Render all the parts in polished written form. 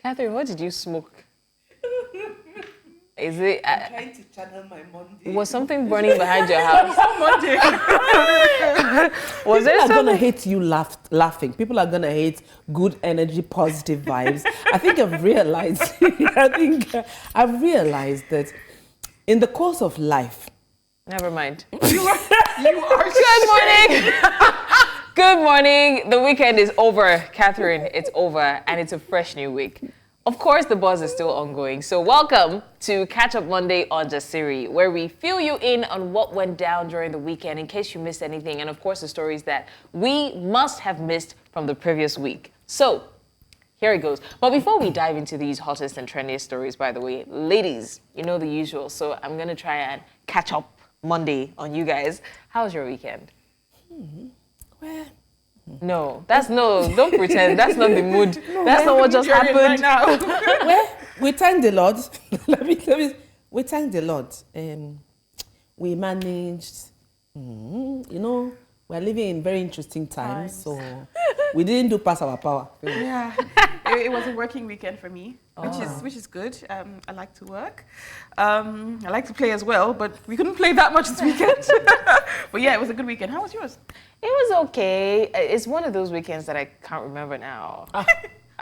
Catherine, what did you smoke? Is it? I'm trying to channel my Monday. Was something burning behind your house? Monday. Was there People are something? gonna hate you laughing. People are gonna hate good energy, positive vibes. I think I've realized. I've realized that in the course of life. Never mind. You are Good morning. Good morning. The weekend is over, Catherine. It's over, and it's a fresh new week. Of course, the buzz is still ongoing. So welcome to Catch Up Monday on Jasiri, where we fill you in on what went down during the weekend in case you missed anything, and of course the stories that we must have missed from the previous week. So here it goes. But before we dive into these hottest and trendiest stories, by the way, ladies, you know the usual. So I'm going to try and catch up Monday on you guys. How was your weekend? Well, No, don't pretend. That's not the mood. That's not what just happened. right now. well, we thank the Lord. We thank the Lord. We managed. We're living in very interesting times, so we didn't do past our power. Yeah, it was a working weekend for me, which is good. I like to work. I like to play as well, but we couldn't play that much this weekend. But yeah, it was a good weekend. How was yours? It was okay. It's one of those weekends that I can't remember now.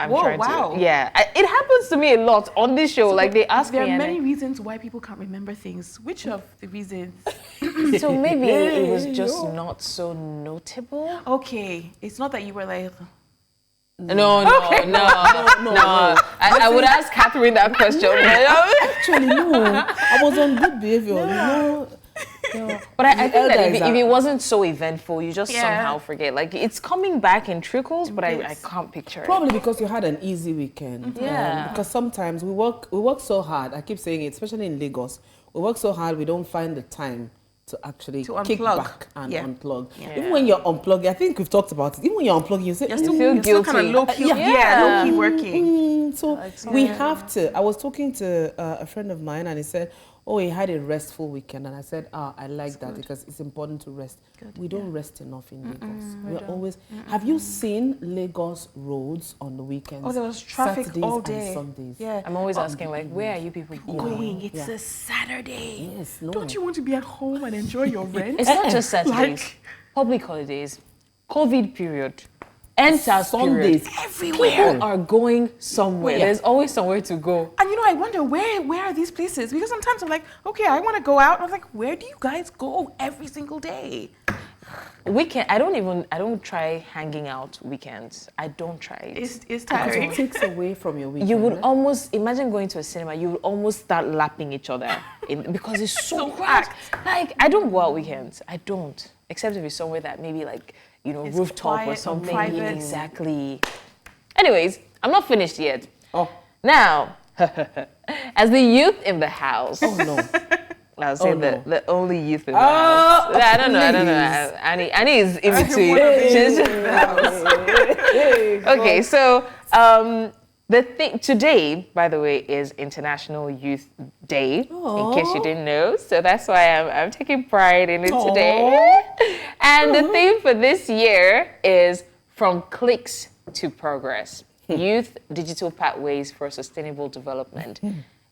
Wow. Yeah, it happens to me a lot on this show. So like they ask me. There are many reasons why people can't remember things. Which of the reasons? So maybe it was just not so notable. Okay, it's not that you were like. No. I would ask Catherine that question. Actually, no. I was on good behavior. No. But I think that if it wasn't so eventful, you just Yeah. somehow forget. Like it's coming back in trickles, but I can't picture it. Probably because you had an easy weekend. Yeah. Because sometimes we work so hard. I keep saying it, especially in Lagos. We work so hard, we don't find the time to actually kick unplug. back and unplug. Yeah. Even when you're unplugged, I think we've talked about it. Even when you're unplugging, you say, You're feel still kind of guilty. low key. Yeah. Low key working. So we have to. I was talking to a friend of mine, and he said, "Oh, he had a restful weekend," and I said, I like that because it's important to rest. We don't rest enough in Lagos. We're always. Have you seen Lagos roads on the weekends? Oh, there was traffic Saturdays all and day. Sundays. Yeah. I'm always asking, like, where are you people going? It's a Saturday. Yes, no. Don't you want to be at home and enjoy your rent? It's not just Saturdays, Like- public holidays, COVID period, NSAS Sundays. period. Everywhere. People are going somewhere. Yeah. There's always somewhere to go. And I wonder where are these places? Because sometimes I'm like, okay, I want to go out. And I'm like, where do you guys go every single day? Weekend, I don't try hanging out weekends. I don't try it. It's Because tiring. it takes away from your weekend. You would almost imagine going to a cinema. You would almost start lapping each other because it's so crowded. Like I don't go out weekends. I don't, except if it's somewhere that maybe like It's rooftop quiet or or something. private. Exactly. Anyways, I'm not finished yet. Oh, Now, as the youth in the house. oh no. I'll say Oh, no. the only youth in the house. I don't know. please. Annie is in between. Hey, Okay, so the thing today, by the way, is International Youth Day. In case you didn't know, so that's why I'm taking pride in it today. And the theme for this year is From Clicks to Progress: Youth Digital Pathways for Sustainable Development.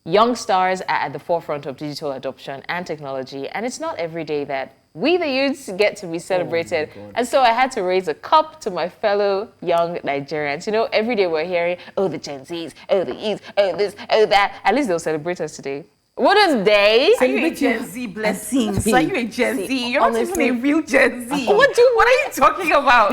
Young stars are at the forefront of digital adoption and technology, and it's not every day that we, the youths, get to be celebrated. And so I had to raise a cup to my fellow young Nigerians. Every day we're hearing, oh, the Gen Zs, oh, the E's, oh, this, oh, that. At least they'll celebrate us today. Wouldn't they? Are you a Gen Z blessings? Are you a Gen Z? You're not honestly, even a real Gen Z. What are you talking about?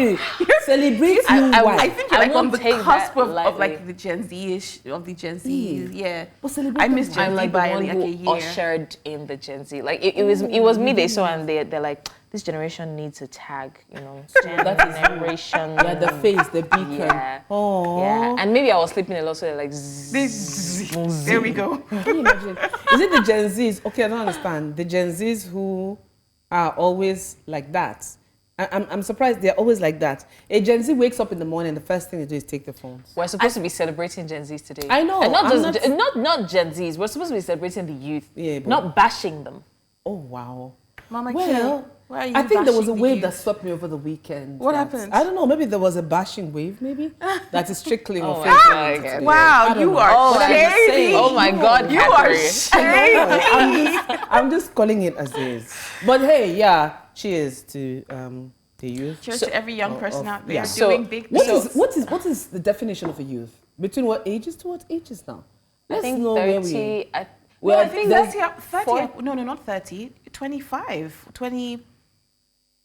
Celebrate you I think you're I like on won't the take cusp that of lightly. like the Gen Z-ish, of the Gen Z. Yeah. But celebrate I miss them. Gen I'm Z like the by one like a who year. ushered in the Gen Z. Like it was me they saw, and they're like, this generation needs a tag, generation. Yeah, the face, the beacon. Yeah. Oh. Yeah, and maybe I was sleeping a lot, so they're like, There we go. Can you imagine? Is it the Gen Zs? Okay, I don't understand. The Gen Zs who are always like that. I'm surprised they're always like that. A Gen Z wakes up in the morning, the first thing they do is take the phones. We're supposed to be celebrating Gen Zs today. I know, and not I'm just not Gen Zs. We're supposed to be celebrating the youth, Yeah, but- not bashing them. Oh, wow. Mama Well, Why are you I think there was a bashing the wave youth? that swept me over the weekend. What that- happened? I don't know. Maybe there was a bashing wave. Maybe that is trickling Oh or my filtering God. into today. Wow, I don't you know. are Oh, But I'm just shady. saying, Oh my God, You are Catherine. shady. I'm just calling it as is. But hey, yeah, cheers to the youth. Cheers to every young person out there yeah. doing big What things. is what is the definition of a youth? Between what ages to what ages now? I Let's think know 30. where we. Well, I think there's- 30. four- No, not 30. 25. 20.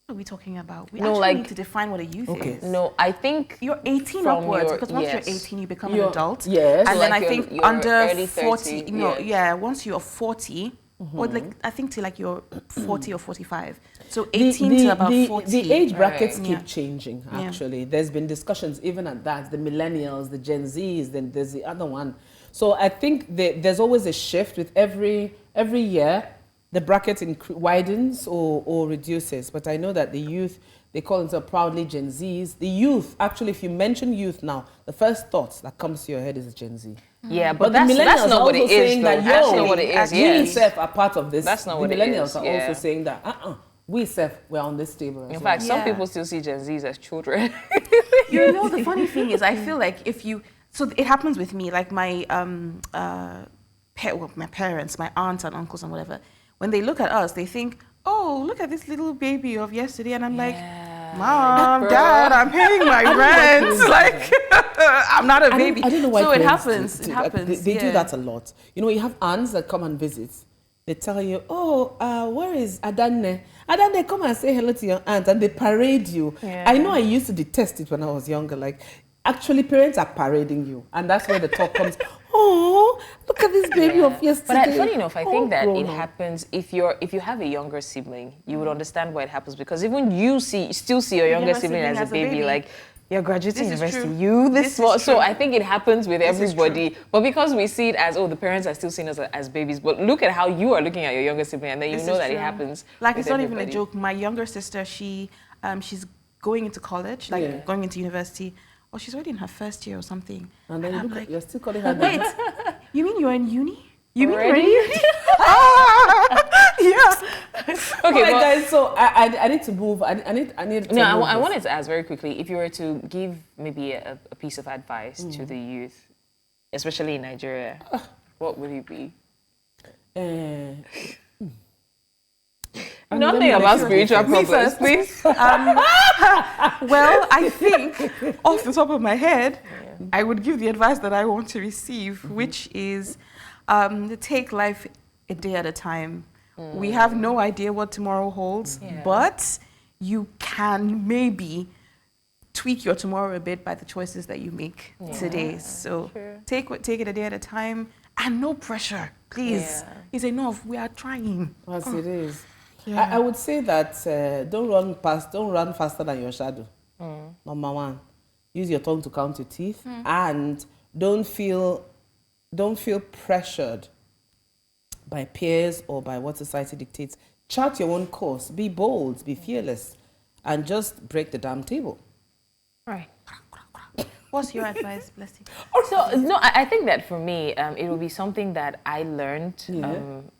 What are we talking about? We No, actually like- need to define what a youth Okay. is. No, I think You're 18 From upwards your- because once yes. you're 18, you become You're- an adult. yes. And So then like I think your under early 40, 30, no, yeah. yeah, once you're 40, or like I think till like you're 40 or 45. So The- 18 the, to about the, 40. The age brackets Right. keep Yeah. changing, Yeah. actually. There's been discussions even at that, the millennials, the Gen Zs, then there's the other one. So I think there's always a shift with every year, the bracket widens or reduces. But I know that the youth, they call themselves proudly Gen Zs. The youth, actually, if you mention youth now, the first thought that comes to your head is Gen Z. yeah, But but the that's millennials not are what also it is. saying Though. that, That's yo, not what it is. we Yes. self are part of this. That's not the what it millennials is, are yeah. also saying that, we self, we're on this table. In as fact, well. some Yeah. people still see Gen Zs as children. You know, the funny thing is, I feel like if you, so it happens with me, like my my parents, my aunts and uncles and whatever, when they look at us, they think, oh, look at this little baby of yesterday. And I'm like, Mom, Like, Dad, I'm paying my rent. Like, I'm not a baby. I don't know why so it parents happens. do It that. happens. They do yeah. that a lot. You know, you have aunts that come and visit. They tell you, where is Adanne? Adanne, come and say hello to your aunt. And they parade you. Yeah. I know I used to detest it when I was younger. Like, actually, parents are parading you. And that's where the talk comes, oh, look at this baby of yesterday. But funny enough, I think that grown it up. happens if you have a younger sibling, you would understand why it happens because even you still see your younger sibling as a baby, like you're graduating This is university, true. you this This is what. So true. I think it happens with This is everybody, but because we see it as the parents are still seeing us as babies, but look at how you are looking at your younger sibling, and then you This know is that it true. happens. Like, with it's not even a everybody. joke. My younger sister, she's going into college, like Yeah. going into university. Or she's already in her first year or something. And then you I'm look like, at, you're still calling her wait, baby. you mean you're in uni? You mean Already? you're in uni? Yeah. Okay, All right, but guys, so I need to move. I need to no, move I this. wanted to ask very quickly if you were to give maybe a piece of advice to the youth, especially in Nigeria, what would it be? Nothing about spiritual Me purpose, first. please. Well, I think off the top of my head, I would give the advice that I want to receive, which is to take life a day at a time. We have no idea what tomorrow holds, Yeah. but you can maybe tweak your tomorrow a bit by the choices that you make today. So True. take it a day at a time and no pressure, please. Yeah. It's enough. We are trying. As it is. Yeah. I would say that don't run faster than your shadow. Number one, use your tongue to count your teeth, and don't feel pressured by peers or by what society dictates. Chart your own course. Be bold. Be fearless, and just break the damn table. Right. What's your advice, Blessing? So no, I think that for me, it will be something that I learned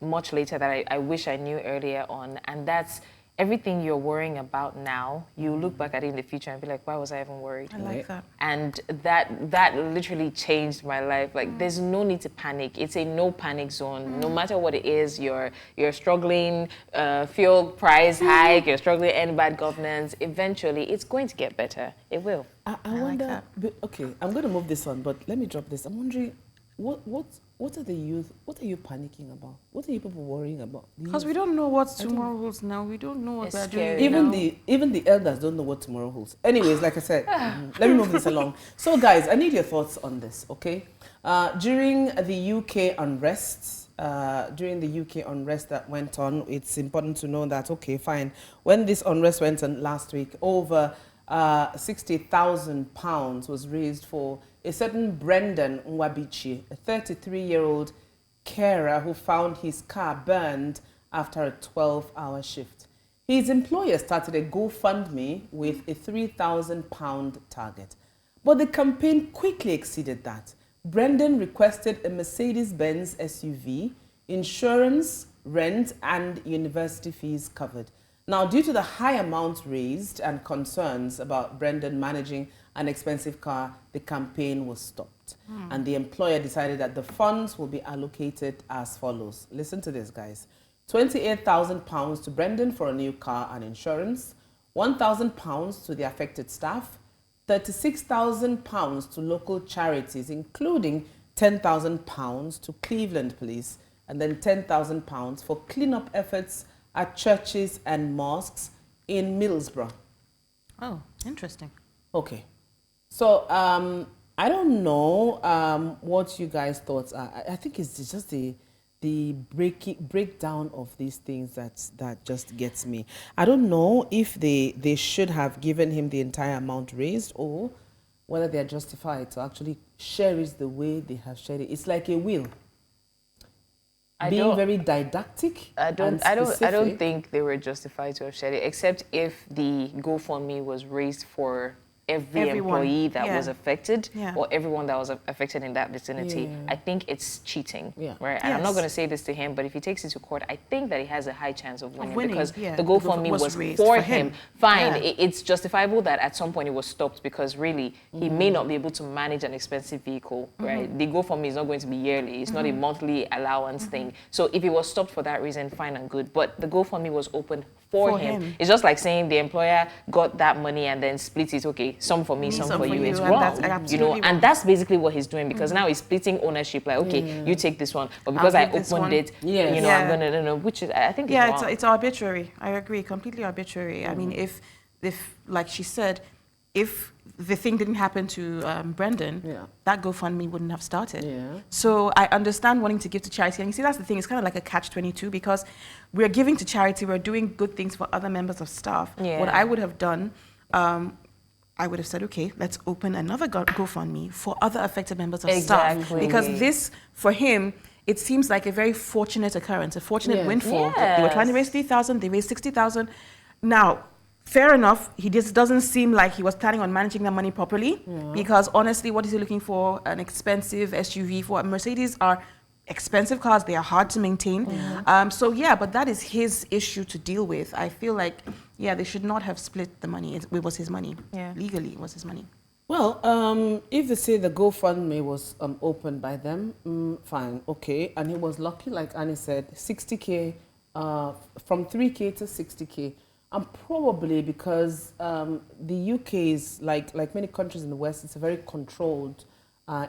much later that I wish I knew earlier on, and that's everything you're worrying about now. You look back at it in the future and be like, why was I even worried? I like that. And that literally changed my life. Like, there's no need to panic. It's a no panic zone. No matter what it is, you're struggling, fuel price hike, you're struggling, any bad governance. Eventually, it's going to get better. It will. I wonder. Okay, I'm going to move this on, but let me drop this. I'm wondering, what are the youth? What are you panicking about? What are you people worrying about? Because we don't know what tomorrow holds now. We don't know what It's we're scary. doing. Even the elders don't know what tomorrow holds. Anyways, like I said, let me move this along. So, guys, I need your thoughts on this. Okay, during the UK unrest. That went on, it's important to know that, okay, fine. When this unrest went on last week, over £60,000 was raised for a certain Brendan Nwabichie, a 33-year-old carer who found his car burned after a 12-hour shift. His employer started a GoFundMe with a £3,000 target. But the campaign quickly exceeded that. Brendan requested a Mercedes-Benz SUV, insurance, rent, and university fees covered. Now, due to the high amount raised and concerns about Brendan managing an expensive car, the campaign was stopped. And the employer decided that the funds will be allocated as follows. Listen to this, guys. £28,000 to Brendan for a new car and insurance, £1,000 to the affected staff, £36,000 to local charities, including £10,000 to Cleveland Police, and then £10,000 for cleanup efforts at churches and mosques in Middlesbrough. Oh, interesting. Okay. So, I don't know what you guys' thoughts are. I think it's just the breakdown of these things that just gets me. I don't know if they should have given him the entire amount raised or whether they are justified to actually share it the way they have shared it. It's like a will. Being very didactic. I don't think they were justified to have shared it, except if the GoFundMe was raised for everyone, employee that was affected or everyone that was affected in that vicinity. I think it's cheating, right? And I'm not going to say this to him, but if he takes it to court, I think that he has a high chance of winning because the GoFundMe was for him. Fine, it's justifiable that at some point it was stopped because really he may not be able to manage an expensive vehicle, right? The GoFundMe is not going to be yearly. It's not a monthly allowance thing. So if it was stopped for that reason, fine and good. But the GoFundMe was open for him. It's just like saying the employer got that money and then split it. Okay, some for me, some for you. It's wrong, and that's basically what he's doing because now he's splitting ownership. Like, okay, you take this one, but because I opened it, I'm gonna, which is I think it's arbitrary. I agree, completely arbitrary. I mean, if like she said, if the thing didn't happen to Brendan, that GoFundMe wouldn't have started. So I understand wanting to give to charity. And you see, that's the thing. It's kind of like a catch-22 because we're giving to charity. We're doing good things for other members of staff. What I would have done, I would have said, okay, let's open another GoFundMe for other affected members of staff. Because this, for him, it seems like a very fortunate occurrence, a fortunate windfall. They were trying to raise 3,000, they raised 60,000. Now, fair enough, he just doesn't seem like he was planning on managing that money properly because honestly, what is he looking for? An expensive SUV. For Mercedes are expensive cars, they are hard to maintain. But that is his issue to deal with. I feel like, they should not have split the money. It was his money. Legally, it was his money. Well, if they say the GoFundMe was opened by them, fine, okay. And he was lucky, like Annie said, 60K, from 3K to 60K. And probably because the UK is, like many countries in the West, it's a very controlled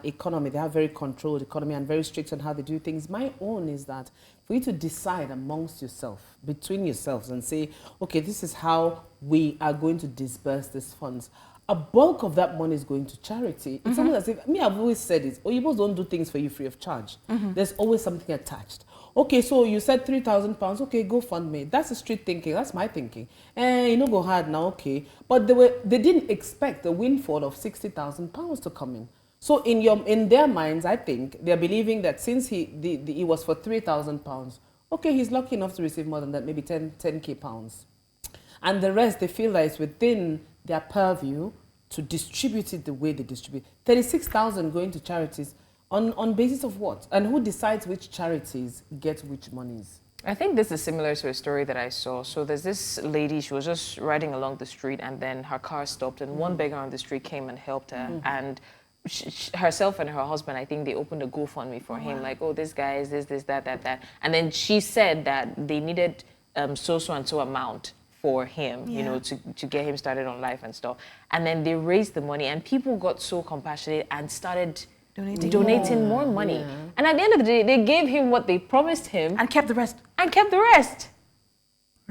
economy. They have very controlled economy and very strict on how they do things. My own is that for you to decide amongst yourself, between yourselves and say, okay, this is how we are going to disperse these funds. A bulk of that money is going to charity. It's almost as if, I've always said it, Oyibos don't do things for you free of charge. There's always something attached. Okay, so you said £3,000. Okay, GoFundMe. That's the street thinking. That's my thinking. Go hard now, okay. But they didn't expect the windfall of £60,000 to come in. So in their minds, I think they're believing that since he was for £3,000, okay, he's lucky enough to receive more than that, maybe 10K pounds. And the rest, they feel that it's within their purview to distribute it the way they distribute. 36,000 going to charities. On basis of what? And who decides which charities get which monies? I think this is similar to a story that I saw. So there's this lady, she was just riding along the street and then her car stopped and one beggar on the street came and helped her. And herself and her husband, I think they opened a GoFundMe for him. Like, oh, this guy is this, that. And then she said that they needed so and so amount for him, to get him started on life and stuff. And then they raised the money and people got so compassionate and started donating more money. And at the end of the day, they gave him what they promised him. And kept the rest.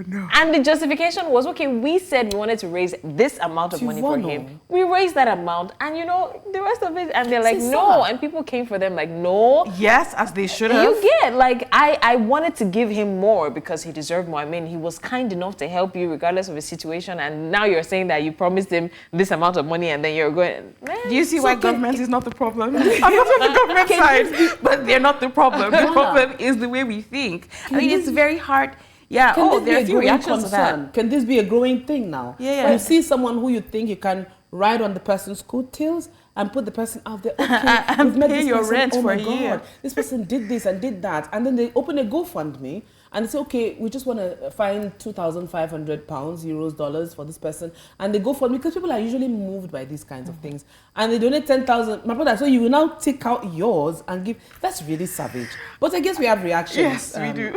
No. And the justification was, okay, we said we wanted to raise this amount of money for him. We raised that amount and, the rest of it. And they're like, no. And people came for them like, no. Yes, as they should have. You get, like, I wanted to give him more because he deserved more. I mean, he was kind enough to help you regardless of his situation. And now you're saying that you promised him this amount of money and then you're going, man. Do you see why government is not the problem? I'm not on the government side, but they're not the problem. The problem is the way we think. It's very hard. Yeah, there are a few reactions to that. Can this be a growing thing now? Yeah. When you see someone who you think you can ride on the person's coattails and put the person out there, okay, and pay your rent for a year. This person did this and did that. And then they open a GoFundMe and they say, okay, we just want to find £2,500, euros, dollars for this person, and they go for it because people are usually moved by these kinds of things, and they donate 10,000. My brother, so you will now take out yours and give. That's really savage. But I guess we have reactions. Yes, we do.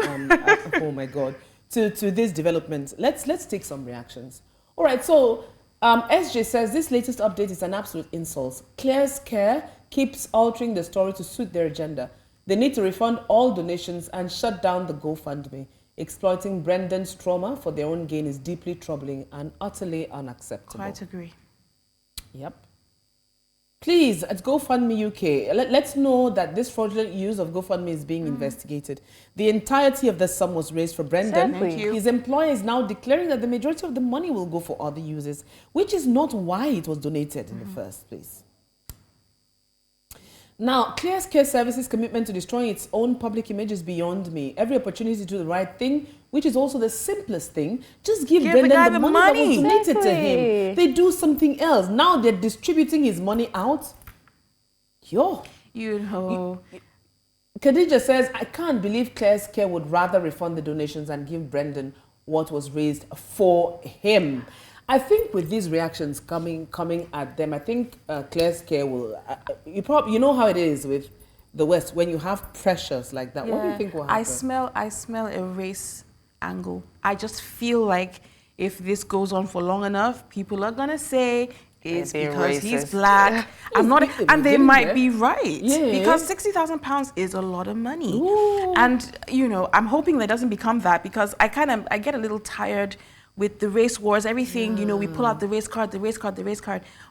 Oh my God, to this development. Let's take some reactions. All right, so SJ says this latest update is an absolute insult. Claire's Care keeps altering the story to suit their agenda. They need to refund all donations and shut down the GoFundMe. Exploiting Brendan's trauma for their own gain is deeply troubling and utterly unacceptable. Quite agree. Yep. Please, at GoFundMe UK, let's know that this fraudulent use of GoFundMe is being investigated. The entirety of the sum was raised for Brendan. Exactly. His employer is now declaring that the majority of the money will go for other users, which is not why it was donated in the first place. Now, Claire's Care Services' commitment to destroying its own public image is beyond me. Every opportunity to do the right thing, which is also the simplest thing, just give Brendan the money that was donated to him. They do something else. Now they're distributing his money out. Yo. You know. Khadija says, I can't believe Claire's Care would rather refund the donations and give Brendan what was raised for him. I think with these reactions coming at them, I think Claire's Care will. You know how it is with the West when you have pressures like that. What do you think will happen? I smell a race angle. I just feel like if this goes on for long enough, people are gonna say it's because he's black. And they might be right, because £60,000 is a lot of money. Ooh. And you know, I'm hoping that doesn't become that, because I get a little tired with the race wars, everything, you know, we pull out the race card.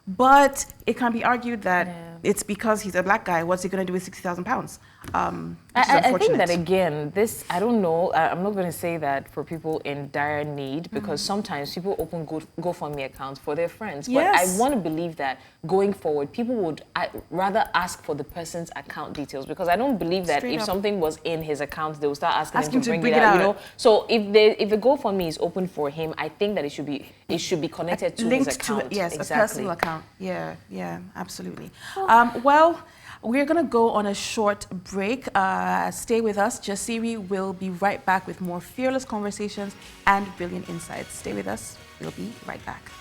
But it can be argued that it's because he's a black guy. What's he going to do with £60,000? I think that, again, this, I don't know, I'm not going to say that for people in dire need, because sometimes people open GoFundMe accounts for their friends. But I want to believe that going forward, people would rather ask for the person's account details, because I don't believe that if something was in his account, they will start asking him to bring it out. You know? So if the GoFundMe is open for him, I think that it should be connected to his account. A personal account. Yeah, absolutely. Well, we're going to go on a short break. Stay with us. Jasiri will be right back with more fearless conversations and brilliant insights. Stay with us. We'll be right back.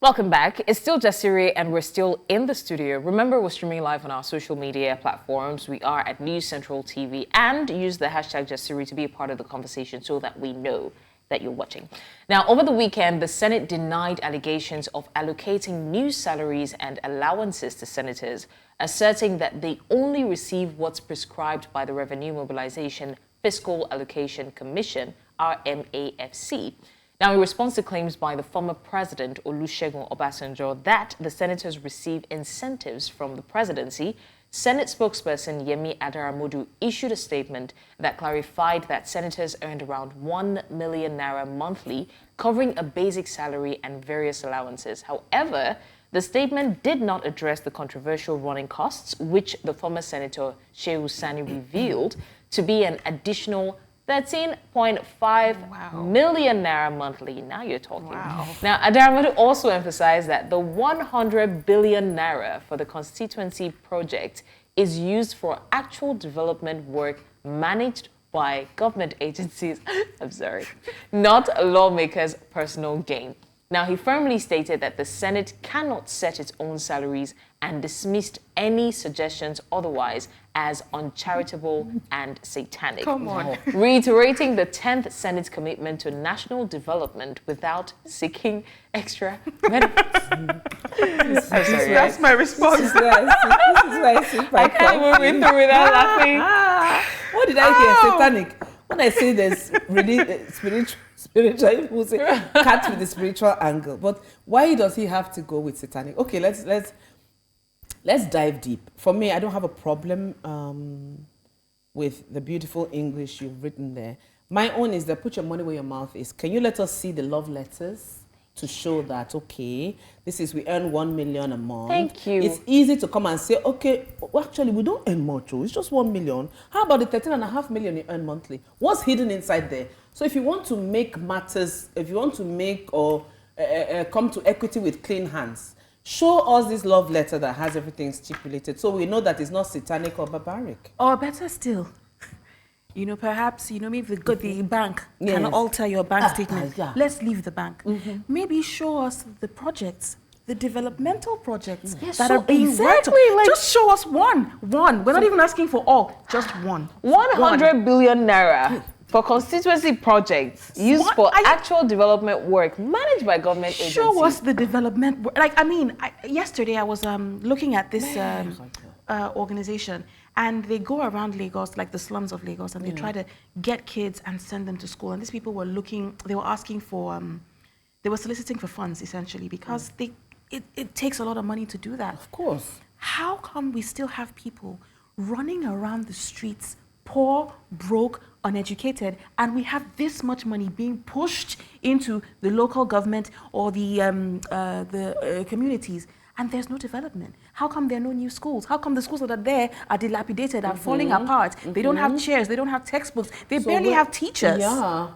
Welcome back. It's still Jasiri and we're still in the studio. Remember, we're streaming live on our social media platforms. We are at News Central TV, and use the hashtag Jasiri to be a part of the conversation so that we know that you're watching. Now, over the weekend, the Senate denied allegations of allocating new salaries and allowances to senators, asserting that they only receive what's prescribed by the Revenue Mobilization Fiscal Allocation Commission, RMAFC. Now, in response to claims by the former president, Olusegun Obasanjo, that the senators receive incentives from the presidency, Senate spokesperson Yemi Adaramodu issued a statement that clarified that senators earned around 1 million naira monthly, covering a basic salary and various allowances. However, the statement did not address the controversial running costs, which the former senator Shehu Sani revealed to be an additional 13.5 million naira monthly. Now you're talking. Wow. Now, Adaramodu also emphasized that the 100 billion naira for the constituency project is used for actual development work managed by government agencies, not lawmakers' personal gain. Now, he firmly stated that the Senate cannot set its own salaries and dismissed any suggestions otherwise as uncharitable and satanic. Come on. Reiterating the 10th Senate's commitment to national development without seeking extra benefits. That's my response. This is why I sit I can't move it through without laughing. What did I hear? Satanic. When I say there's really spiritual, people say cut with the spiritual angle. But why does he have to go with satanic? Okay, let's dive deep. For me, I don't have a problem with the beautiful English you've written there. My own is that put your money where your mouth is. Can you let us see the love letters to show that, okay, this is, we earn 1 million a month. Thank you. It's easy to come and say, okay, well, actually, we don't earn much. It's just 1 million. How about the 13.5 million you earn monthly? What's hidden inside there? So if you want to make matters, if you want to make or come to equity with clean hands, Show us this love letter that has everything stipulated, so we know that it's not satanic or barbaric. Or better still, perhaps, maybe the bank can alter your bank statement. Yeah. Let's leave the bank. Maybe show us the projects, the developmental projects that are being worked on. Just show us one. We're not even asking for all, just one. 100 billion naira for constituency projects used for actual development work managed by government agencies. Show us the development work. Yesterday I was looking at this organization, and they go around Lagos, like the slums of Lagos, and they try to get kids and send them to school. And these people were asking for, they were soliciting for funds, essentially, because it takes a lot of money to do that. Of course. How come we still have people running around the streets, poor, broke, uneducated, and we have this much money being pushed into the local government or the communities, and there's no development? How come there are no new schools? How come the schools that are there are dilapidated, are falling apart? They don't have chairs, they don't have textbooks, they barely have teachers. Yeah.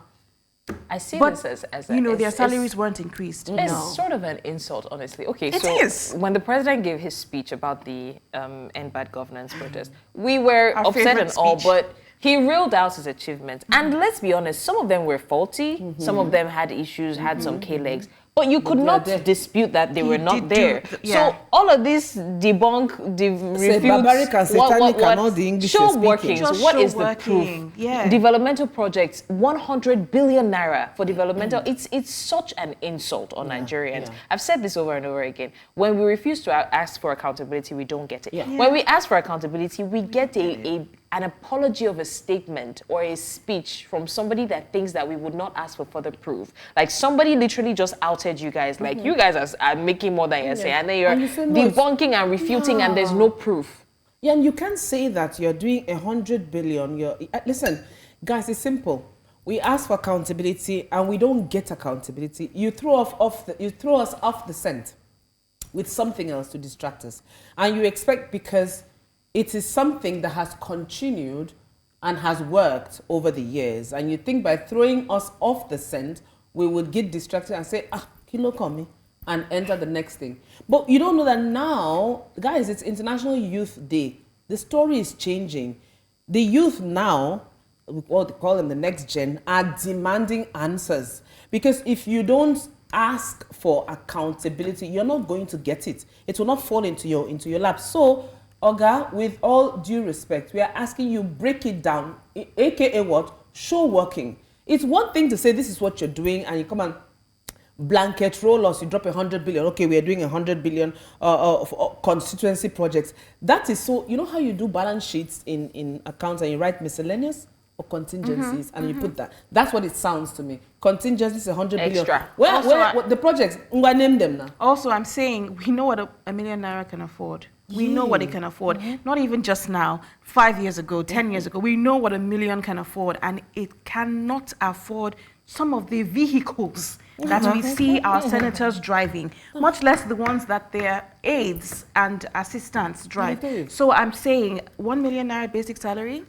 I see this as their salaries weren't increased. It's sort of an insult, honestly. Okay, it is. When the president gave his speech about the End Bad Governance protest, we were upset and all, but he reeled out his achievements. And let's be honest, some of them were faulty, some of them had issues, had some K-legs. But you could not dispute that they were not there. So all of this debunk, refute, barbaric and satanic and all the English show speaking. workings. What is the proof? Yeah. Developmental projects, 100 billion naira for developmental. It's such an insult on Nigerians. Yeah. I've said this over and over again. When we refuse to ask for accountability, we don't get it. Yeah. When we ask for accountability, we get an apology of a statement or a speech from somebody that thinks that we would not ask for further proof. Like somebody literally just outed you guys, like you guys are making more than you're saying, and then you're debunking and refuting and there's no proof. Yeah, and you can't say that you're doing 100 billion. Listen, guys, it's simple. We ask for accountability and we don't get accountability. You throw us off the scent with something else to distract us. And you expect, because it is something that has continued and has worked over the years, and you think by throwing us off the scent, we would get distracted and say, kilo kami, and enter the next thing. But you don't know that now, guys, it's International Youth Day. The story is changing. The youth now, what they call them the next gen, are demanding answers. Because if you don't ask for accountability, you're not going to get it. It will not fall into your lap. So, Oga, with all due respect, we are asking you, break it down, aka what? Show working. It's one thing to say this is what you're doing, and you come and blanket roll us, you drop 100 billion. Okay, we are doing 100 billion of constituency projects. That is so, you know how you do balance sheets in accounts and you write miscellaneous or contingencies and you put that. That's what it sounds to me. Contingencies 100 billion. Extra. Where the projects, name them now. Also, I'm saying we know what a million naira can afford. We know what it can afford. Not even just now, 5 years ago, 10 years ago, we know what a million can afford, and it cannot afford some of the vehicles that we see our senators driving, much less the ones that their aides and assistants drive. So I'm saying 1 million naira basic salary.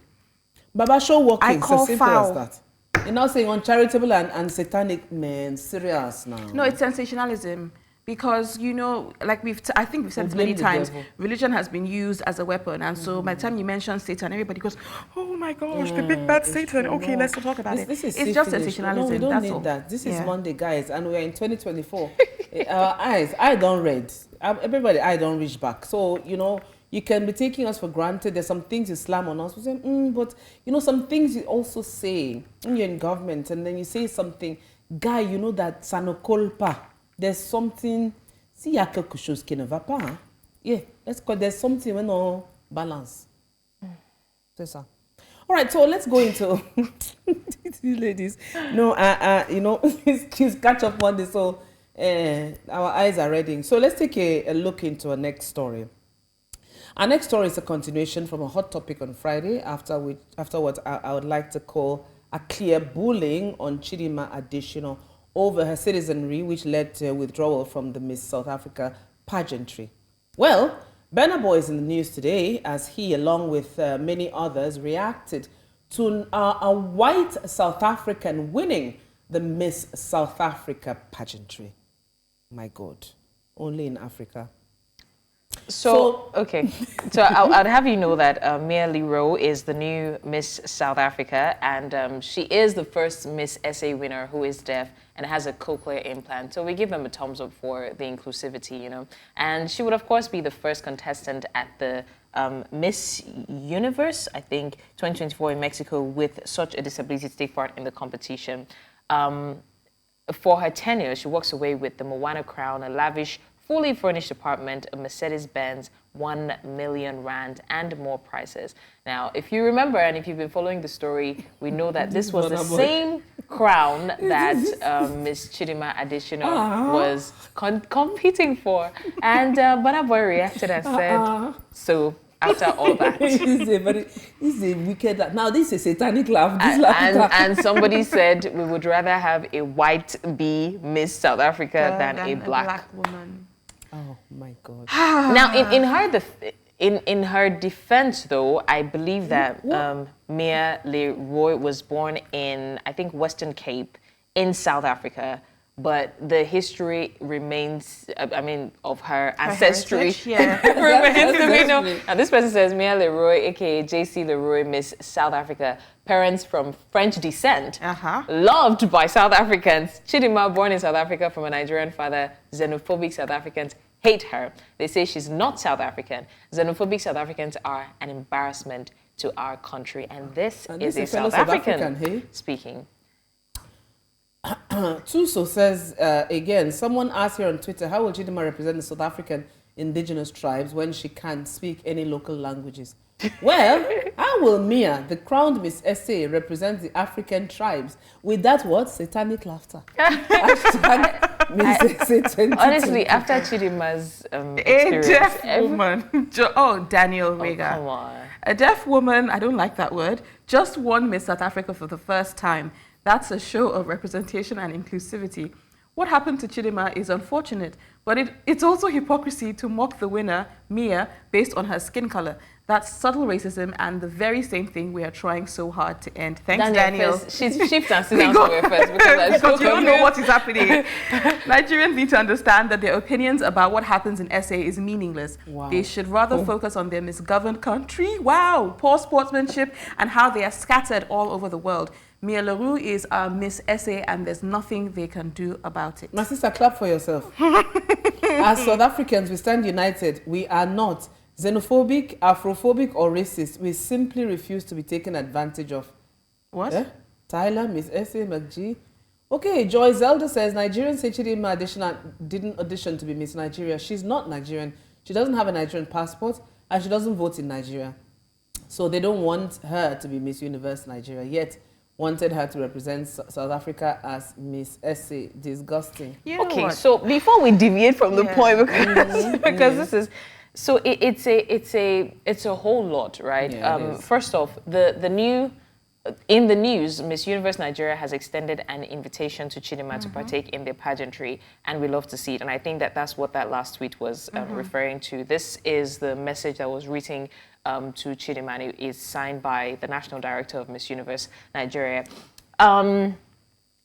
Baba, show working. I call as simple foul. as that. You're now saying uncharitable and satanic, man, serious now. No, it's sensationalism. Because, like I think we've said this many times, religion has been used as a weapon. And so by the time you mention Satan, everybody goes, oh my gosh, the big bad Satan. Okay, let's talk about it. It's just sensationalism. No, we don't need that. This is Monday, guys, and we're in 2024. Our eyes, I don't read. Everybody, I don't reach back. So, you can be taking us for granted. There's some things you slam on us. We say, but, some things you also say when you're in government, and then you say something, guy, that sanokolpa. There's something, yeah, let's call there's something when no balance. All right, so let's go into these ladies. No, she's catch up Monday, so our eyes are ready. So let's take a look into our next story. Our next story is a continuation from a hot topic on Friday, after what I would like to call a clear bullying on Chidinma Additional over her citizenry, which led to withdrawal from the Miss South Africa pageantry. Well, Burna Boy is in the news today as he, along with many others, reacted to a white South African winning the Miss South Africa pageantry. My God. only in Africa. So okay. So I'd have you know that Mia Leroy is the new Miss South Africa, and she is the first Miss SA winner who is deaf and has a cochlear implant. So we give them a thumbs up for the inclusivity, you know. And she would, of course, be the first contestant at the Miss Universe, I think, 2024 in Mexico with such a disability to take part in the competition. For her tenure, she walks away with the Moana crown, a lavish, fully furnished apartment, a Mercedes-Benz, 1 million rand, and more prizes. Now, if you remember, and if you've been following the story, we know that this was the same crown that Miss Chidima Additional was competing for. And Burna Boy reacted and said, so after all that. It's a wicked laugh. Now, this is a satanic laugh. And somebody said we would rather have a white bee Miss South Africa than a black woman. Oh my God. Now, in her defense, though, I believe that Mia Leroy was born in, I think, Western Cape in South Africa, but the history remains, of her ancestry remains to be known. Now, this person says Mia Leroy, aka JC Leroy, Miss South Africa. Parents from French descent, loved by South Africans. Chidima, born in South Africa from a Nigerian father. Xenophobic South Africans hate her. They say she's not South African. Xenophobic South Africans are an embarrassment to our country. And this is a South African speaking. Tuso says, again, someone asked here on Twitter, how will Chidima represent the South African indigenous tribes when she can't speak any local languages? Well, how will Mia, the crowned Miss SA, represent the African tribes with that what? Satanic laughter. Honestly, after Chidima's experience, a deaf woman. Daniel Rega. Come on. A deaf woman, I don't like that word, just won Miss South Africa for the first time. That's a show of representation and inclusivity. What happened to Chidima is unfortunate, but it's also hypocrisy to mock the winner, Mia, based on her skin color. That's subtle racism and the very same thing we are trying so hard to end. Thanks, Daniel. She's shift and sit down somewhere first because you don't know what is happening. Nigerians need to understand that their opinions about what happens in SA is meaningless. Wow. They should rather focus on their misgoverned country, poor sportsmanship, and how they are scattered all over the world. Mia Leroux is our Miss SA and there's nothing they can do about it. My sister, clap for yourself. As South Africans, we stand united. We are not xenophobic, Afrophobic, or racist. We simply refuse to be taken advantage of. What? Tyler, Miss SA, McG. Okay, Joy Zelda says, Nigerians say Chidima didn't audition to be Miss Nigeria. She's not Nigerian. She doesn't have a Nigerian passport and she doesn't vote in Nigeria. So they don't want her to be Miss Universe Nigeria, yet wanted her to represent South Africa as Miss SA. Disgusting. Okay, so before we deviate from the point, because this is... So it's a whole lot, right? Yeah, first off, in the news, Miss Universe Nigeria has extended an invitation to Chidima to partake in the pageantry, and we love to see it. And I think that's what that last tweet was referring to. This is the message that was written to Chidima, and it is signed by the National Director of Miss Universe Nigeria.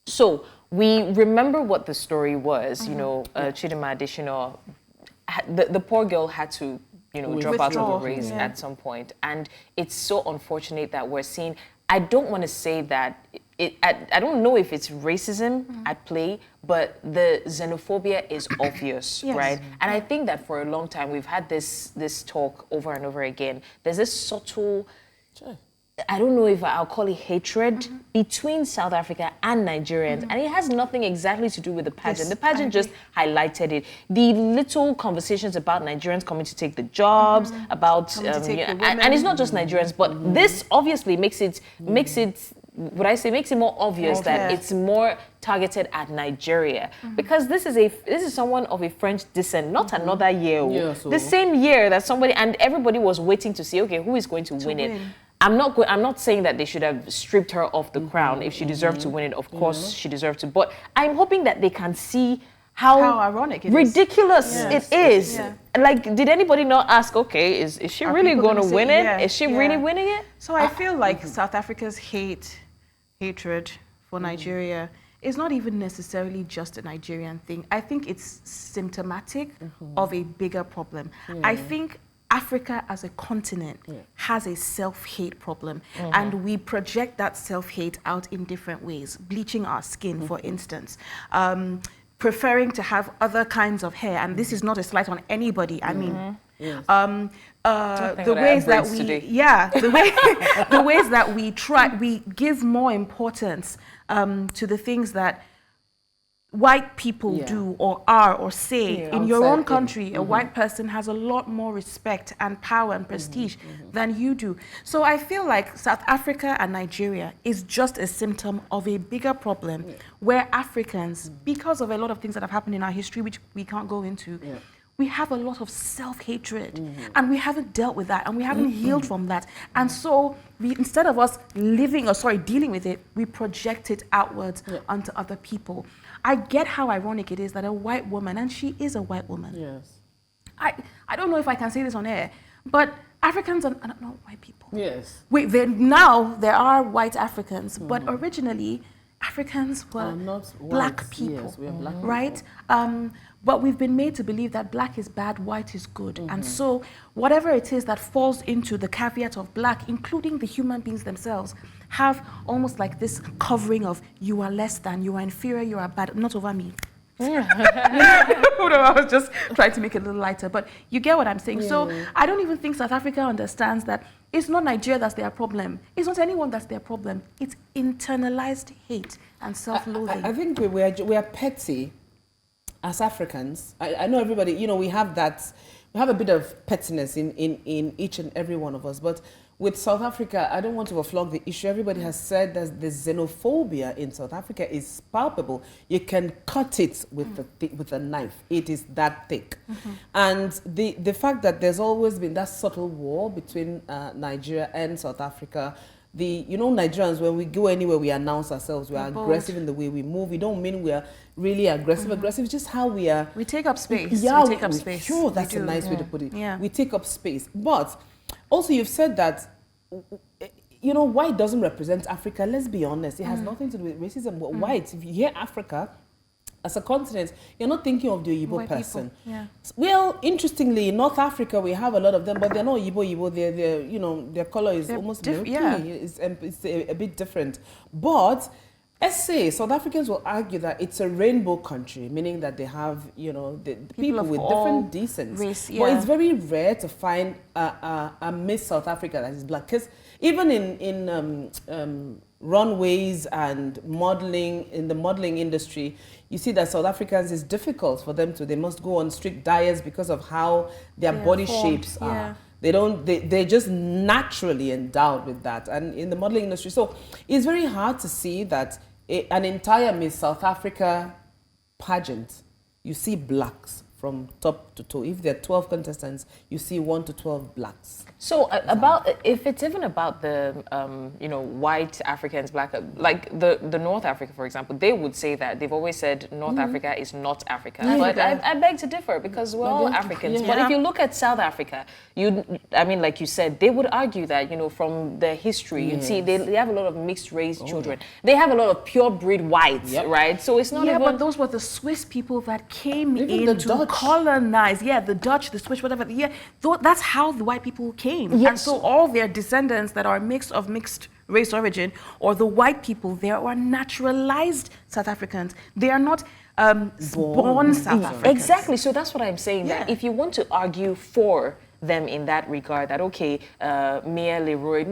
So we remember what the story was. Chidima Additional. The poor girl had to, drop out of the race at some point. And it's so unfortunate that we're seeing, I don't want to say that, I don't know if it's racism at play, but the xenophobia is obvious, right? And I think that for a long time, we've had this talk over and over again. There's this subtle... I don't know if I'll call it hatred between South Africa and Nigerians. And it has nothing exactly to do with the pageant. The pageant just highlighted it. The little conversations about Nigerians coming to take the jobs, about, and it's not just Nigerians, but this obviously makes it makes it more obvious that it's more targeted at Nigeria. Because this is someone of a French descent, not another year. The same year that somebody, and everybody was waiting to see, okay, who is going to win it? I'm not saying that they should have stripped her off the crown. If she deserved to win it, of course she deserved to. But I'm hoping that they can see how ironic it ridiculous it is. Yeah. Like, did anybody not ask, okay, is she really going to win it? Is she really winning it? So I feel like South Africa's hatred for Nigeria is not even necessarily just a Nigerian thing. I think it's symptomatic of a bigger problem. I think Africa as a continent has a self-hate problem, and we project that self-hate out in different ways. Bleaching our skin, for instance. Preferring to have other kinds of hair, and this is not a slight on anybody. I mean, the ways that we, the ways that we give more importance to the things that white people do or are or say. In your own country, a white person has a lot more respect and power and prestige than you do. So I feel like South Africa and Nigeria is just a symptom of a bigger problem where Africans, because of a lot of things that have happened in our history, which we can't go into, we have a lot of self-hatred, and we haven't dealt with that, and we haven't healed from that. And so we, instead of us dealing with it, we project it outwards onto other people. I get how ironic it is that a white woman, and she is a white woman. Yes. I don't know if I can say this on air, but Africans are not white people. Yes. Now there are white Africans, but originally Africans were not black white. people. Yes, we are black right? people. But we've been made to believe that black is bad, white is good. And so whatever it is that falls into the caveat of black, including the human beings themselves, have almost like this covering of you are less than, you are inferior, you are bad. Not over me. I was just trying to make it a little lighter, but you get what I'm saying. So I don't even think South Africa understands that it's not Nigeria that's their problem. It's not anyone that's their problem. It's internalized hate and self-loathing. I think we are petty as Africans. I know everybody, we have a bit of pettiness in each and every one of us, but with South Africa, I don't want to overflog the issue. Everybody has said that the xenophobia in South Africa is palpable. You can cut it with a knife. It is that thick. And the fact that there's always been that subtle war between Nigeria and South Africa. Nigerians, when we go anywhere, we announce ourselves. We are aggressive in the way we move. We don't mean we are really aggressive. Aggressive is just how we are. We take up space. Yeah, we take up space. Sure, that's a nice way to put it. Yeah. We take up space. But also, you've said that, white doesn't represent Africa. Let's be honest. It has nothing to do with racism. White, if you hear Africa as a continent, you're not thinking of the Igbo White person. People. Yeah. Well, interestingly, in North Africa, we have a lot of them, but they're not Igbo. Their color is almost milky. It's a bit different. But let's say South Africans will argue that it's a rainbow country, meaning that they have, the people with different descents. Race, But it's very rare to find a Miss South Africa that is black. Because even in runways and modeling, in the modeling industry, you see that South Africans, is difficult for them they must go on strict diets because of how their body shapes are. They're just naturally endowed with that. And in the modeling industry, so it's very hard to see that an entire Miss South Africa pageant, you see blacks from top to toe. If there are 12 contestants, you see 1 to 12 blacks. So if it's even about the white Africans, black, like the North Africa, for example, they would say that they've always said North Africa is not Africa. But I beg to differ because we're all Africans. But if you look at South Africa, like you said, they would argue that from their history, you'd see they have a lot of mixed race children. They have a lot of pure breed whites, right? So it's not even. But those were the Swiss people that came in to colonize. Yeah, the Dutch, the Swiss, whatever. Yeah, that's how the white people came. Yes. And so all their descendants that are mixed race origin, or the white people, they are naturalized South Africans. They are not born South Africans. Exactly. So that's what I'm saying. That if you want to argue for them in that regard, that Mia Leroy,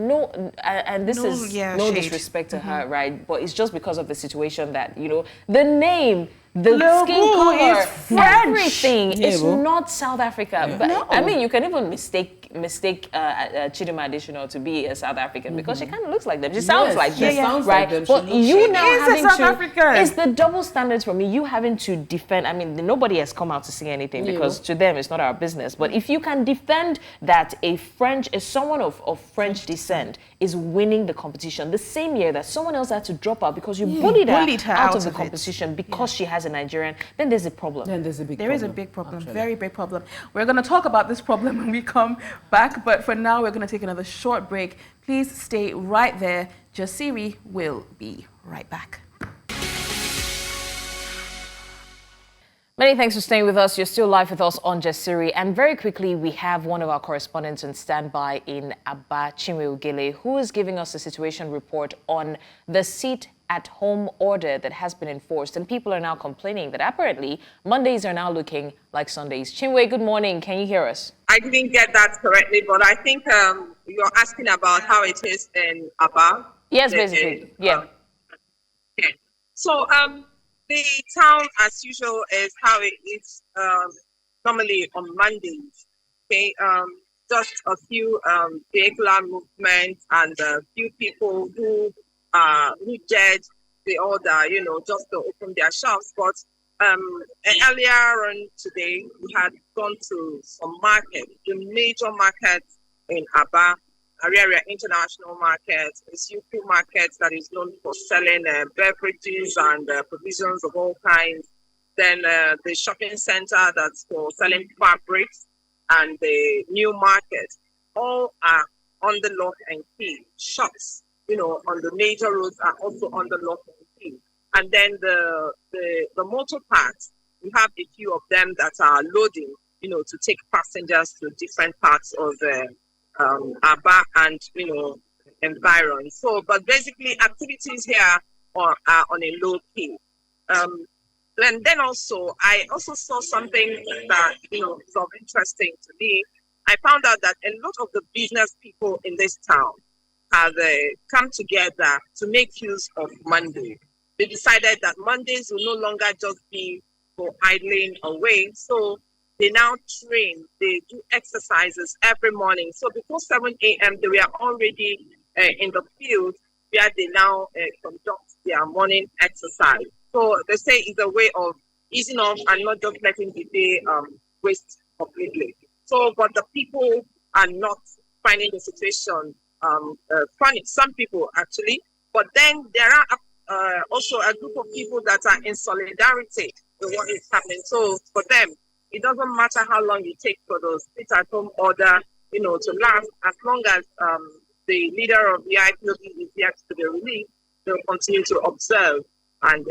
and this is no disrespect to her, right? But it's just because of the situation that the name. The skin color, everything is not South Africa. But you can even mistake Chidima Additional to be a South African because she kind of looks like them. She sounds like them, right? Like them. But you now having South African. It's the double standards for me. You having to defend. Nobody has come out to say anything because to them it's not our business. But if you can defend that someone of French descent is winning the competition the same year that someone else had to drop out because you bullied her out of the competition because she has a Nigerian, then there's a problem. There is a big problem, very big problem. We're going to talk about this problem when we come back, but for now we're going to take another short break. Please stay right there. Jasiri will be right back. Many thanks for staying with us. You're still live with us on Jasiri. And very quickly, we have one of our correspondents on standby in Aba, Chinwe Ugele, who is giving us a situation report on the sit-at-home order that has been enforced. And people are now complaining that apparently Mondays are now looking like Sundays. Chinwe, good morning. Can you hear us? I didn't get that correctly, but I think you're asking about how it is in Aba. Yes, basically. Yeah. Okay. So, the town, as usual, is how it is normally on Mondays. Okay, just a few vehicular movements and a few people who reject the order, just to open their shops. But earlier on today, we had gone to some market, the major market in Aba. Ariaria International Market, a Yuku market that is known for selling beverages and provisions of all kinds. Then the shopping center that's for selling fabrics, and the new market, all are under lock and key. Shops, on the major roads are also under lock and key. And then the motor parks, we have a few of them that are loading, to take passengers to different parts of Aba and environ. So, but basically activities here are on a low key. And then also, I also saw something that is of interesting to me. I found out that a lot of the business people in this town have come together to make use of Monday. They decided that Mondays will no longer just be for idling away. So they now train, they do exercises every morning. So before 7 a.m., they were already in the field where they now conduct their morning exercise. So they say it's a way of easing off and not just letting the day waste completely. So, but the people are not finding the situation funny. Some people actually, but then there are also a group of people that are in solidarity with what is happening. So for them, it doesn't matter how long it takes for the sit-at-home order, to last. As long as the leader of the IPOB is yet to be released, they'll continue to observe and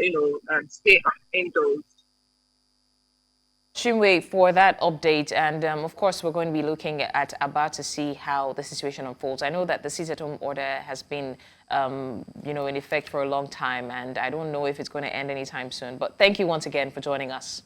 and stay indoors. Chinwe, for that update, and of course we're going to be looking at Aba to see how the situation unfolds. I know that the sit-at-home order has been in effect for a long time, and I don't know if it's going to end anytime soon. But thank you once again for joining us.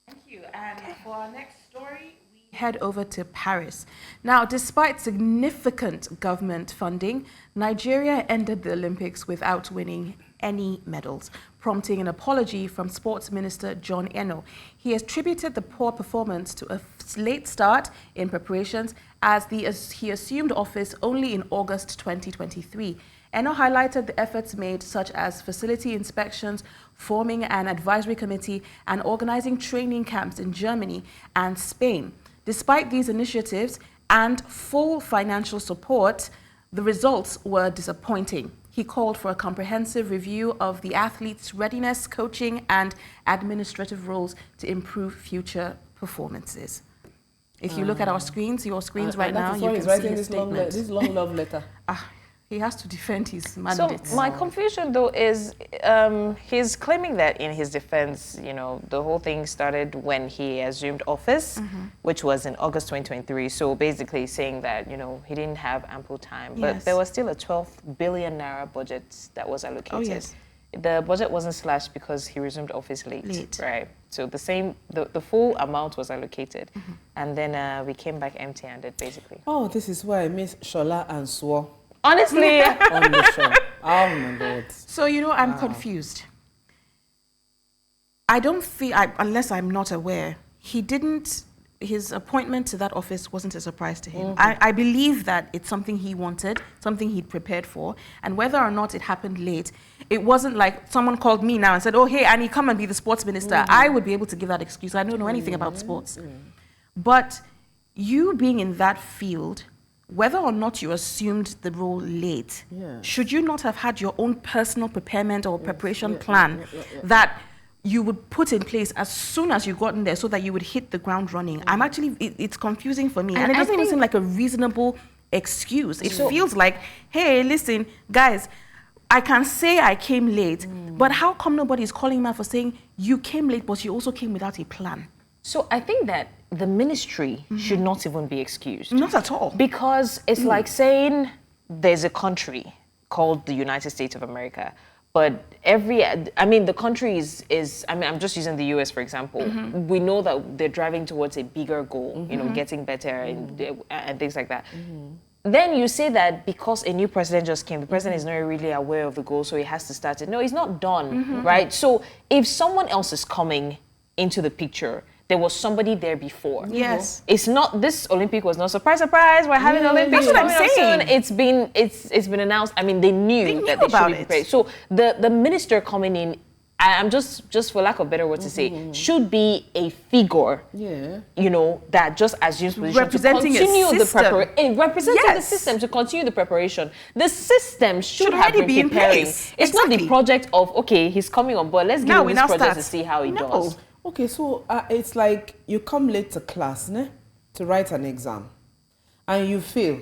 Thank you. And for our next story, we head over to Paris. Now, despite significant government funding, Nigeria ended the Olympics without winning any medals, prompting an apology from Sports Minister John Eno. He has attributed the poor performance to a late start in preparations as he assumed office only in August 2023. Eno highlighted the efforts made, such as facility inspections, forming an advisory committee, and organizing training camps in Germany and Spain. Despite these initiatives and full financial support, the results were disappointing. He called for a comprehensive review of the athletes' readiness, coaching, and administrative roles to improve future performances. If you look at our screens, your screens right now, you can see his statement. This long love letter. He has to defend his mandate. So my confusion, though, is he's claiming that in his defense, the whole thing started when he assumed office, which was in August 2023. So basically saying that, he didn't have ample time. But there was still a 12 billion naira budget that was allocated. Oh, yes. The budget wasn't slashed because he resumed office late. Right? So the full amount was allocated. And then we came back empty-handed, basically. Oh, this is why I miss Shola and Swo. Honestly. On the show. Oh my God. So, I'm confused. I don't feel, unless I'm not aware, his appointment to that office wasn't a surprise to him. I believe that it's something he wanted, something he'd prepared for, and whether or not it happened late, it wasn't like someone called me now and said, oh, hey, Annie, come and be the sports minister. I would be able to give that excuse. I don't know anything about sports. But you being in that field, whether or not you assumed the role late, should you not have had your own personal preparation or preparation plan that you would put in place as soon as you got in there so that you would hit the ground running? I'm actually, it's confusing for me. And it doesn't even seem like a reasonable excuse. It feels like, hey, listen, guys, I can say I came late, but how come nobody is calling me out for saying you came late, but you also came without a plan? So I think that the ministry should not even be excused. Not at all. Because it's like saying there's a country called the United States of America, but the country is I'm just using the US, for example. We know that they're driving towards a bigger goal, getting better and things like that. Then you say that because a new president just came, the president is not really aware of the goal, so he has to start it. No, he's not done, right? So if someone else is coming into the picture, there was somebody there before. Yes. It's not, this Olympic was not surprise, we're having Olympics. That's what I'm saying. It's been announced. I mean, they knew that they should be prepared. So the minister coming in, I'm just for lack of better word to say, should be a figure, that just assumes position representing to continue a system. Representing the system to continue the preparation. The system should have already been be in preparing. place. It's not the project of, okay, he's coming on board, let's give him this project to see how he No. does. Okay, so it's like you come late to class, to write an exam, and you fail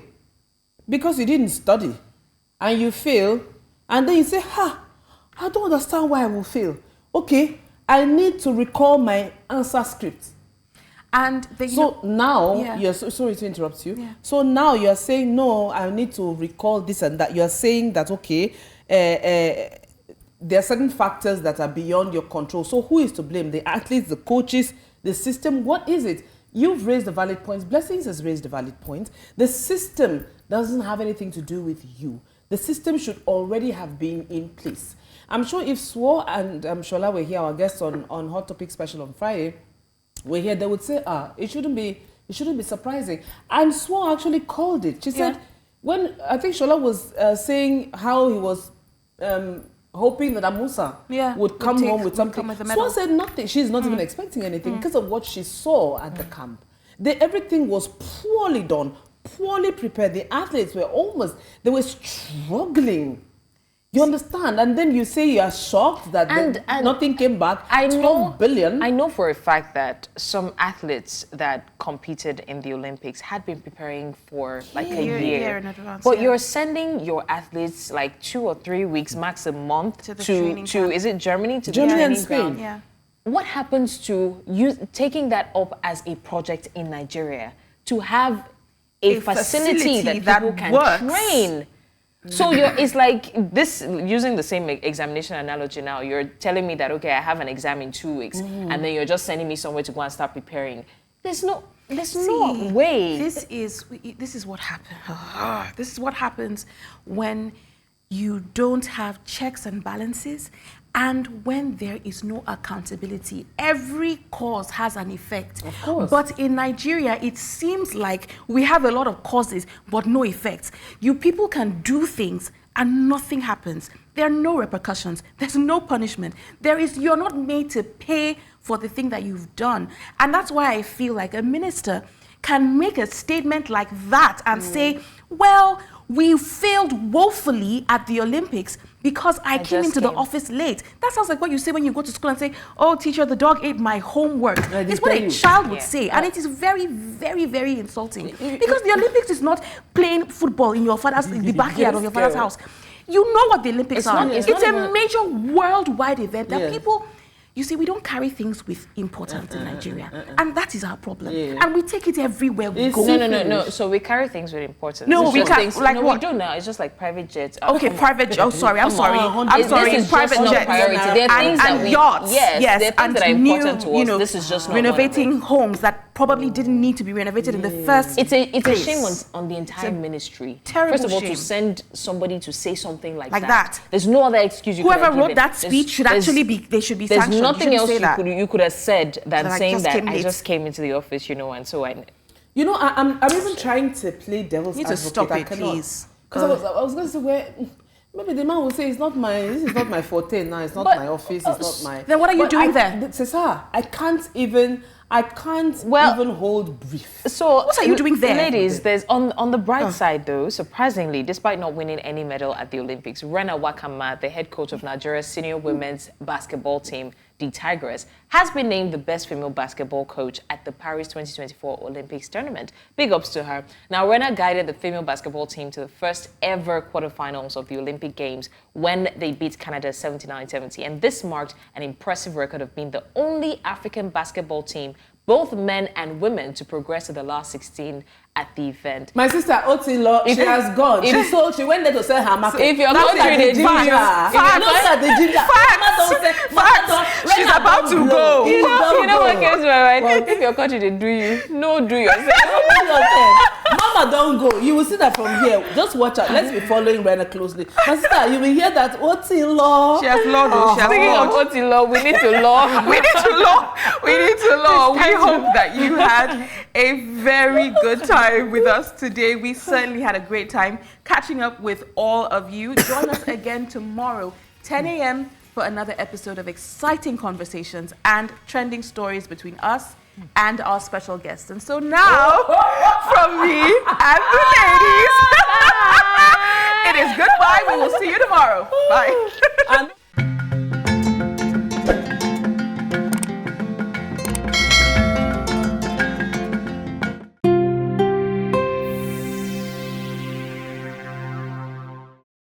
because you didn't study, and you fail, and then you say, I don't understand why I will fail. Okay, I need to recall my answer script. And now, you're sorry to interrupt you. Yeah. So now you're saying, no, I need to recall this and that. You're saying that, okay, there are certain factors that are beyond your control. So who is to blame? The athletes, the coaches, the system? What is it? You've raised the valid points. Blessings has raised the valid point. The system doesn't have anything to do with you. The system should already have been in place. I'm sure if Swo and Shola were here, our guests on Hot Topic Special on Friday, were here, they would say, it shouldn't be surprising. And Swo actually called it. She said, when I think Shola was saying how he was hoping that Amusa would come home with something. Swo said nothing. She's not even expecting anything because of what she saw at the camp. Everything was poorly done, poorly prepared. The athletes they were struggling. You understand? And then you say you are shocked that nothing came back. 12 billion. I know for a fact that some athletes that competed in the Olympics had been preparing for like a year in advance. But you're sending your athletes like 2 or 3 weeks, max a month, to is it Germany? To Germany the and training Spain. ground. Yeah. What happens to you taking that up as a project in Nigeria to have a facility that people can train? So it's like this, using the same examination analogy now, you're telling me that, okay, I have an exam in 2 weeks, and then you're just sending me somewhere to go and start preparing. There's no way. This is what happens. This is what happens when you don't have checks and balances, and when there is no accountability. Every cause has an effect. Of course. But in Nigeria, it seems like we have a lot of causes, but no effects. You people can do things and nothing happens. There are no repercussions. There's no punishment. You're not made to pay for the thing that you've done. And that's why I feel like a minister can make a statement like that and say, well, we failed woefully at the Olympics because I came into the office late. That sounds like what you say when you go to school and say, oh, teacher, the dog ate my homework. It's what a child would say. And it is very, very, very insulting. Because the Olympics is not playing football in the backyard of your father's house. You know what the Olympics are. It's a major worldwide event that people... You see, we don't carry things with importance in Nigeria. And that is our problem. And we take it everywhere we go. No. So we carry things with importance. No, we can't. Like what? We don't now. It's just like private jets. Okay, private jets. I'm sorry. I'm sorry. Private jets. There are things and yachts. Yes, there are things that are important to us. You know, this is just not renovating homes that probably didn't need to be renovated in the first It's a shame on the entire ministry. Terrible First of all, shame. to send somebody to say something like that. that. There's no other excuse you could have Whoever wrote given. that speech should actually be, they should be There's sanctioned. nothing else you could have said than saying that I late. just came into the office, and so I... You know, I'm even trying to play devil's advocate. You need to stop it, please. Because I was going to say, maybe the man will say, this is not my forte now, it's not my office, it's not my... Then what are you doing there? Cesar, I can't even hold brief. So what are you doing there? Ladies, there's on the bright side though, surprisingly, despite not winning any medal at the Olympics, Rena Wakama, the head coach of Nigeria's senior women's basketball team, the Tigress, has been named the best female basketball coach at the Paris 2024 Olympics tournament. Big ups to her. Now, Rena guided the female basketball team to the first ever quarterfinals of the Olympic Games when they beat Canada 79-70. And this marked an impressive record of being the only African basketball team, both men and women, to progress to the last 16 at the event. My sister Otilo, she has gone. She went there to sell her market. If your country did ginger, she's about to go. You know what came to my mind? If your country did do you, no do yourself. Mama, don't go. You will see that from here. Just watch out. Let's be following Rena closely. My sister, you will hear that Otilo. She has law. Speaking of Otilo, we need to law. We need to law. We need to law. We hope that you had a very good time with us today. We certainly had a great time catching up with all of you. Join us again tomorrow, 10 a.m. for another episode of exciting conversations and trending stories between us and our special guests. And so now, from me and the ladies, it is goodbye. We will see you tomorrow. Bye.